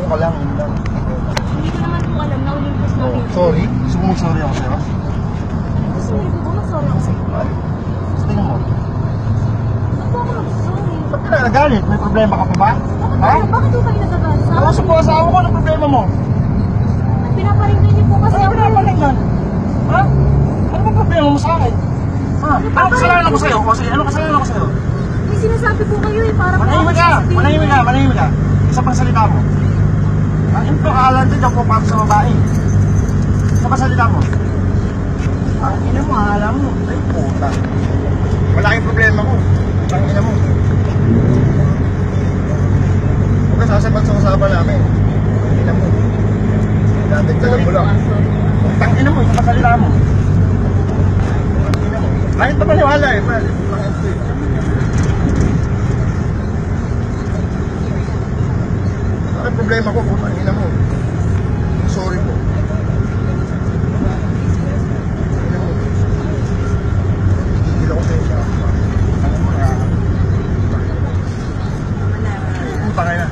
ka lang, yun lang. Hindi ko naman po alam na Olympus na Oh, sorry? Gusto mo mag-sorry ako sa'yo? Gusto mo po mag-sorry ako sa iyo? Gusto tingnan mo. Ba't po ako mag-sorry? Ba't ka na nagalit? May problema ka pa ba? Ha? Bakit po kayo nagagalit sa Ako sa po asawa ko, ano problema mo? Pinaparinggan niyo po kasi Ano pinapalingan? Ha? Ano ba problema mo sa akin? Ha? Ano kasalanan ko sa'yo? O sige, ano kasalanan ko sa'yo? May sinasabi po kayo eh, parang... Manahimik ka! Manahimik ka! Manahimik ka! Isa pang salita mo. Ang ito kaalan din ako para sa babae. Isa pang salita mo. Ang ina mo, alam mo. Ay, puta. Malaking problema ko. Ang ina mo. Huwag ka sasabat sa usapan namin. Ang ina mo. Dadagdagan mo lang. Ang ina mo, isa pang salita mo. Ang ina mo. Kahit pa maniwala eh. Ang problema ko kung ina mo. Sorry po. Ina mo. Gigil ako sa'yo. Ano mo na? Puta ka na.